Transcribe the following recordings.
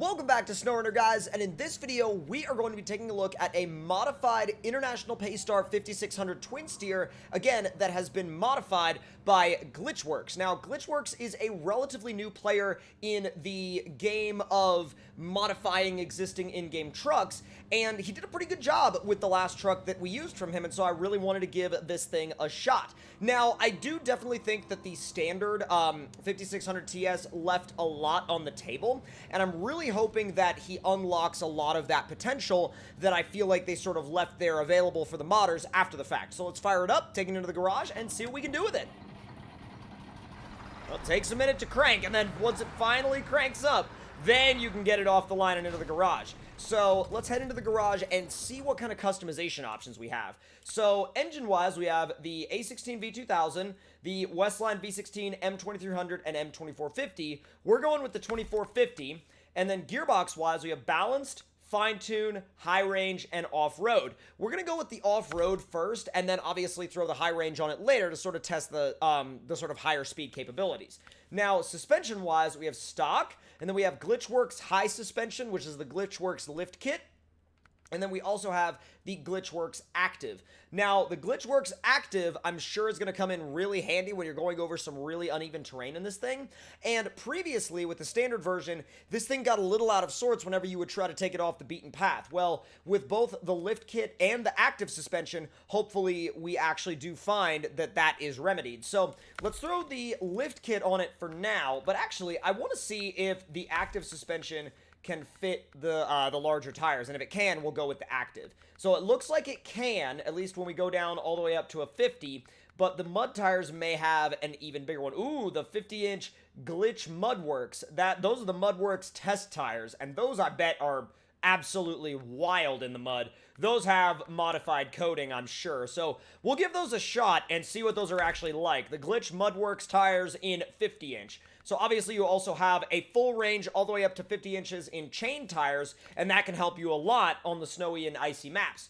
Welcome back to SnowRunner, guys, and in this video, we are going to be taking a look at a modified International Paystar 5600 twin steer, again, that has been modified by Glitchworks. Now, Glitchworks is a relatively new player in the game of modifying existing in-game trucks, and he did a pretty good job with the last truck that we used from him, and so I really wanted to give this thing a shot. Now, I do definitely think that the standard 5600 TS left a lot on the table, and I'm really hoping that he unlocks a lot of that potential that I feel like they sort of left there available for the modders after the fact. So let's fire it up, take it into the garage, and see what we can do with it. Well, it takes a minute to crank, and then once it finally cranks up, then you can get it off the line and into the garage. So let's head into the garage and see what kind of customization options we have. So engine-wise, we have the A16 V2000, the Westline V16 M2300, and M2450. We're going with the 2450. And then gearbox-wise, we have balanced, fine-tune, high range, and off-road. We're going to go with the off-road first, and then obviously throw the high range on it later to sort of test the sort of higher speed capabilities. Now, suspension-wise, we have stock, and then we have Glitchworks high suspension, which is the Glitchworks lift kit. And then we also have the Glitchworks Active. Now, the Glitchworks Active, I'm sure is going to come in really handy when you're going over some really uneven terrain in this thing. And previously, with the standard version, this thing got a little out of sorts whenever you would try to take it off the beaten path. Well, with both the lift kit and the active suspension, hopefully we actually do find that that is remedied. So let's throw the lift kit on it for now. But actually, I want to see if the active suspension can fit the larger tires, and if it can, we'll go with the active. So it looks like it can, at least when we go down all the way up to a 50, but the mud tires may have an even bigger one. Ooh, the 50-inch Glitch Mudworks. Those are the Mudworks test tires, and those I bet are absolutely wild in the mud. Those have modified coating, I'm sure. So we'll give those a shot and see what those are actually like. The Glitch Mudworks tires in 50-inch. So obviously you also have a full range all the way up to 50 inches in chain tires, and that can help you a lot on the snowy and icy maps.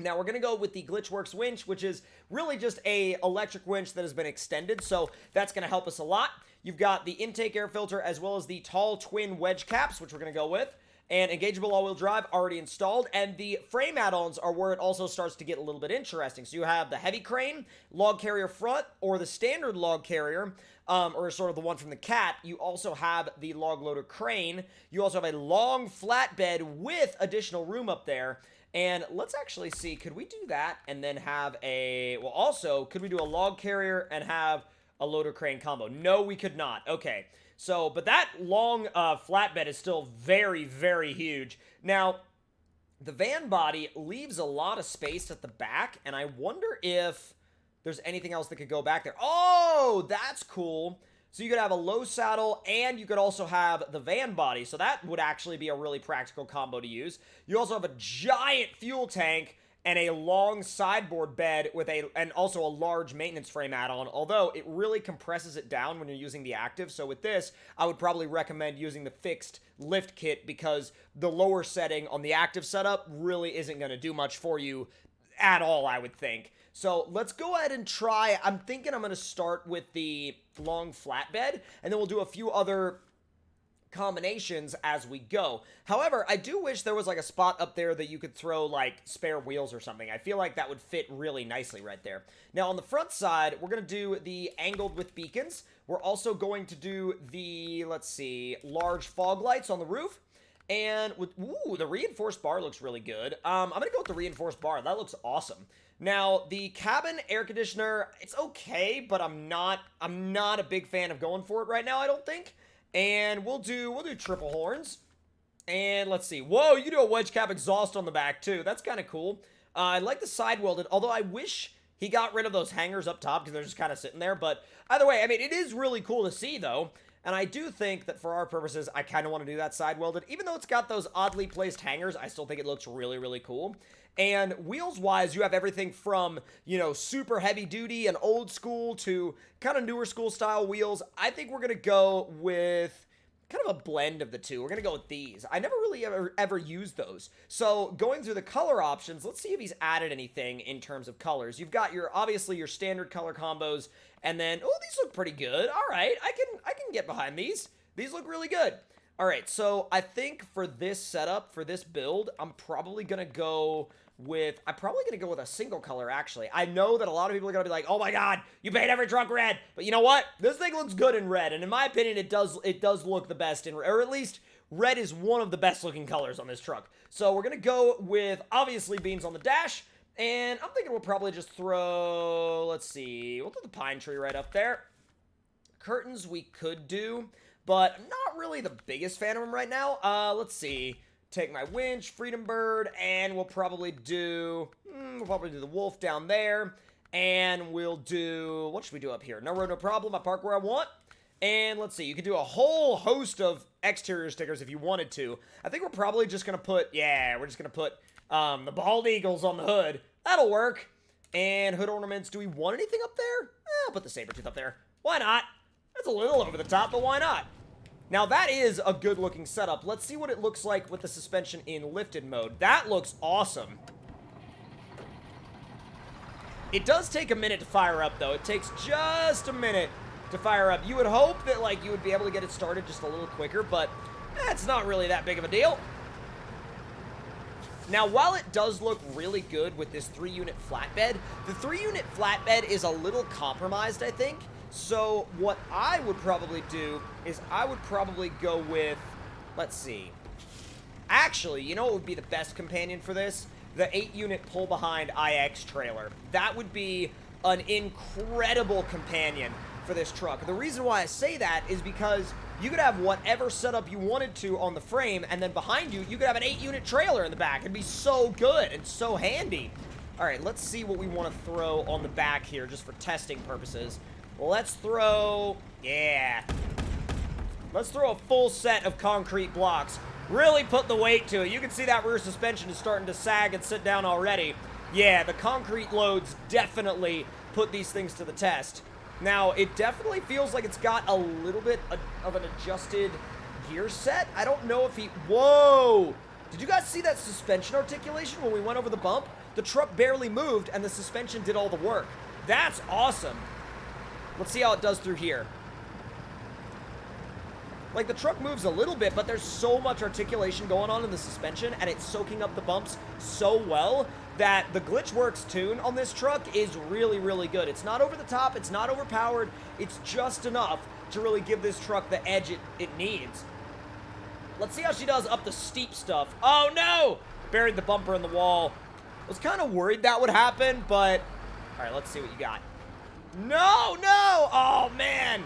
Now we're going to go with the Glitchworks winch, which is really just a electric winch that has been extended, so that's going to help us a lot. You've got the intake air filter as well as the tall twin wedge caps, which we're going to go with. And engageable all-wheel drive already installed, and the frame add-ons are where it also starts to get a little bit interesting. So you have the heavy crane, log carrier front, or the standard log carrier, or sort of the one from the Cat. You also have the log loader crane. You also have a long flatbed with additional room up there. And let's actually see, could we do that and then have a, well, also, could we do a log carrier and have a loader crane combo? No, we could not. Okay. So, but that long flatbed is still very, very huge. Now, the van body leaves a lot of space at the back, and I wonder if there's anything else that could go back there. Oh, that's cool. So you could have a low saddle, and you could also have the van body. So that would actually be a really practical combo to use. You also have a giant fuel tank and a long sideboard bed with and also a large maintenance frame add-on, although it really compresses it down when you're using the active. So with this, I would probably recommend using the fixed lift kit because the lower setting on the active setup really isn't going to do much for you at all, I would think. So let's go ahead and try. I'm thinking I'm going to start with the long flatbed, and then we'll do a few other combinations as we go. However, I do wish there was like a spot up there that you could throw like spare wheels or something. I feel like that would fit really nicely right there. Now on the front side, we're going to do the angled with beacons. We're also going to do the, let's see, large fog lights on the roof. And with, ooh, the reinforced bar looks really good. I'm going to go with the reinforced bar. That looks awesome. Now, the cabin air conditioner, it's okay, but I'm not a big fan of going for it right now, I don't think. And we'll do triple horns. And let's see. Whoa, you do a wedge cap exhaust on the back too. That's kind of cool. I like the side welded, although I wish he got rid of those hangers up top because they're just kind of sitting there. But either way, I mean, it is really cool to see though. And I do think that for our purposes, I kind of want to do that side welded. Even though it's got those oddly placed hangers, I still think it looks really, really cool. And wheels-wise, you have everything from, you know, super heavy-duty and old school to kind of newer school style wheels. I think we're going to go with kind of a blend of the two. We're going to go with these. I never really ever used those. So going through the color options, let's see if he's added anything in terms of colors. You've got obviously your standard color combos, and then, oh, these look pretty good. All right, I can get behind these. These look really good. Alright, so I think for this setup, for this build, I'm probably gonna go with a single color, actually. I know that a lot of people are gonna be like, oh my god, you paint every truck red, but you know what? This thing looks good in red, and in my opinion, it does look the best in, or at least red is one of the best looking colors on this truck. So we're gonna go with, obviously, beams on the dash, and I'm thinking we'll probably just throw, let's see, we'll do the pine tree right up there. Curtains we could do, but I'm not really the biggest fan of them right now. Let's see. Take my winch, Freedom Bird, and we'll probably do the wolf down there, and we'll do, what should we do up here? No road, no problem. I park where I want. And let's see, you could do a whole host of exterior stickers if you wanted to. I think we're probably just gonna put, we're just gonna put the bald eagles on the hood. That'll work. And hood ornaments, do we want anything up there? I'll put the saber tooth up there. Why not? That's a little over the top, but why not? Now, that is a good-looking setup. Let's see what it looks like with the suspension in lifted mode. That looks awesome. It does take a minute to fire up, though. It takes just a minute to fire up. You would hope that, like, you would be able to get it started just a little quicker, but it's not really that big of a deal. Now, while it does look really good with this 3-unit flatbed, the 3-unit flatbed is a little compromised, I think. So what I would probably do is I would probably go with, let's see. Actually, you know what would be the best companion for this? The 8-unit pull-behind IX trailer. That would be an incredible companion for this truck. The reason why I say that is because you could have whatever setup you wanted to on the frame, and then behind you, you could have an 8-unit trailer in the back. It'd be so good and so handy. All right, let's see what we want to throw on the back here just for testing purposes. Let's throw, let's throw a full set of concrete blocks. Really put the weight to it. You can see that rear suspension is starting to sag and sit down already. Yeah, the concrete loads definitely put these things to the test. Now, it definitely feels like it's got a little bit of an adjusted gear set. I don't know if whoa! Did you guys see that suspension articulation when we went over the bump? The truck barely moved and the suspension did all the work. That's awesome. Let's see how it does through here. Like, the truck moves a little bit, but there's so much articulation going on in the suspension, and it's soaking up the bumps so well that the Glitchworks tune on this truck is really, really good. It's not over the top, it's not overpowered, it's just enough to really give this truck the edge it needs. Let's see how she does up the steep stuff. Oh, no! Buried the bumper in the wall. I was kind of worried that would happen, but... All right, let's see what you got. No, no! Oh, man!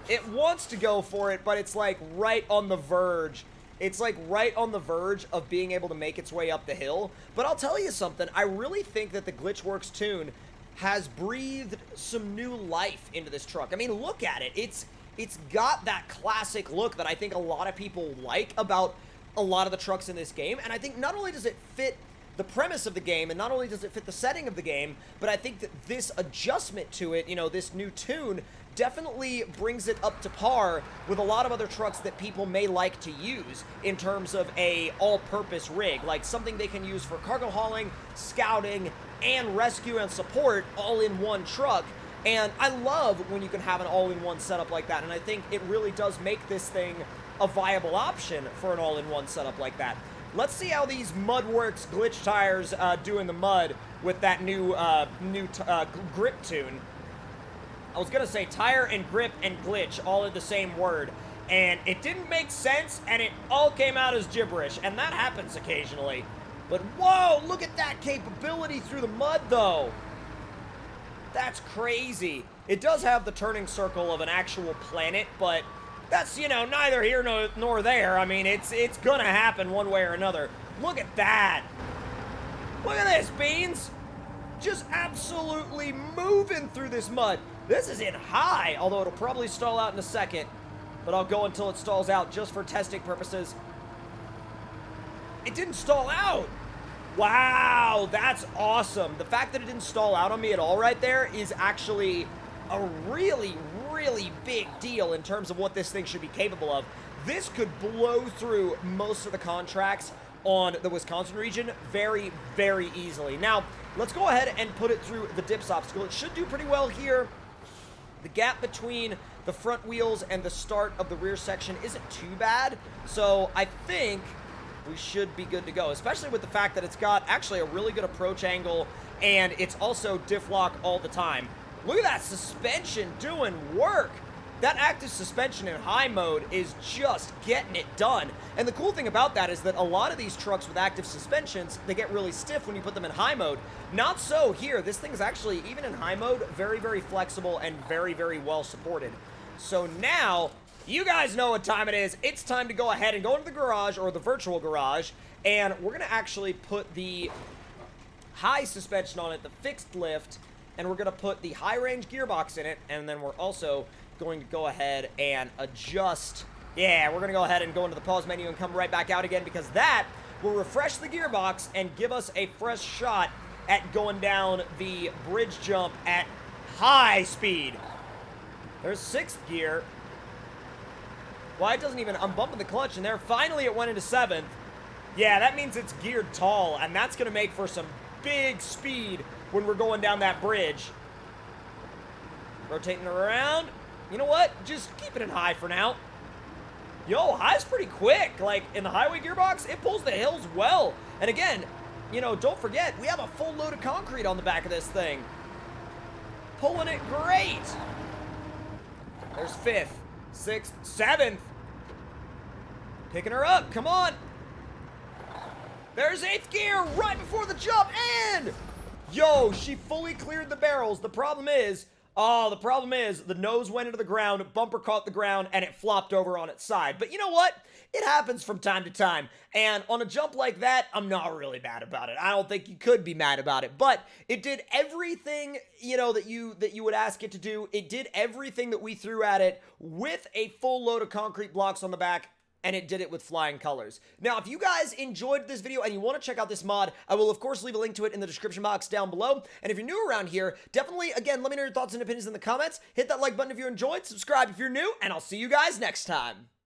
It wants to go for it, but it's, like, right on the verge. It's, like, right on the verge of being able to make its way up the hill. But I'll tell you something. I really think that the Glitchworks tune has breathed some new life into this truck. I mean, look at it. It's got that classic look that I think a lot of people like about a lot of the trucks in this game. And I think not only does it fit the premise of the game, and not only does it fit the setting of the game, but I think that this adjustment to it, you know, this new tune, definitely brings it up to par with a lot of other trucks that people may like to use in terms of a all-purpose rig, like something they can use for cargo hauling, scouting, and rescue and support all in one truck. And I love when you can have an all-in-one setup like that, and I think it really does make this thing a viable option for an all-in-one setup like that. Let's see how these Mudworks glitch tires do in the mud with that new grip tune. I was gonna say tire and grip and glitch all in the same word, and it didn't make sense, and it all came out as gibberish, and that happens occasionally. But whoa, look at that capability through the mud, though. That's crazy. It does have the turning circle of an actual planet, but that's, you know, neither here nor there. I mean, it's gonna happen one way or another. Look at that. Look at this, Beans. Just absolutely moving through this mud. This is in high, although it'll probably stall out in a second. But I'll go until it stalls out just for testing purposes. It didn't stall out. Wow, that's awesome. The fact that it didn't stall out on me at all right there is actually a really, really big deal in terms of what this thing should be capable of. This could blow through most of the contracts on the Wisconsin region very, very easily. Now, let's go ahead and put it through the dips obstacle. It should do pretty well here. The gap between the front wheels and the start of the rear section isn't too bad. So I think we should be good to go, especially with the fact that it's got actually a really good approach angle, and it's also diff lock all the time. Look at that suspension doing work. That active suspension in high mode is just getting it done. And the cool thing about that is that a lot of these trucks with active suspensions, they get really stiff when you put them in high mode. Not so here. This thing is actually, even in high mode, very, very flexible and very, very well supported. So now, you guys know what time it is. It's time to go ahead and go into the garage, or the virtual garage, and we're going to actually put the high suspension on it, the fixed lift, and we're going to put the high range gearbox in it, and then we're also going to go ahead and adjust. Yeah, we're going to go ahead and go into the pause menu and come right back out again, because that will refresh the gearbox and give us a fresh shot at going down the bridge jump at high speed. There's 6th gear. Well, it doesn't even, I'm bumping the clutch in there. Finally, it went into 7th. Yeah, that means it's geared tall, and that's going to make for some big speed when we're going down that bridge. Rotating around. You know what? Just keep it in high for now. Yo, high's pretty quick. Like, in the highway gearbox, it pulls the hills well. And again, you know, don't forget, we have a full load of concrete on the back of this thing. Pulling it great. There's 5th, 6th, 7th. Picking her up. Come on. There's 8th gear right before the jump. And, yo, she fully cleared the barrels. The problem is, the nose went into the ground, bumper caught the ground, and it flopped over on its side. But you know what? It happens from time to time. And on a jump like that, I'm not really mad about it. I don't think you could be mad about it. But it did everything, you know, that you would ask it to do. It did everything that we threw at it with a full load of concrete blocks on the back. And it did it with flying colors. Now, if you guys enjoyed this video and you want to check out this mod, I will, of course, leave a link to it in the description box down below. And if you're new around here, definitely, again, let me know your thoughts and opinions in the comments. Hit that like button if you enjoyed, subscribe if you're new, and I'll see you guys next time.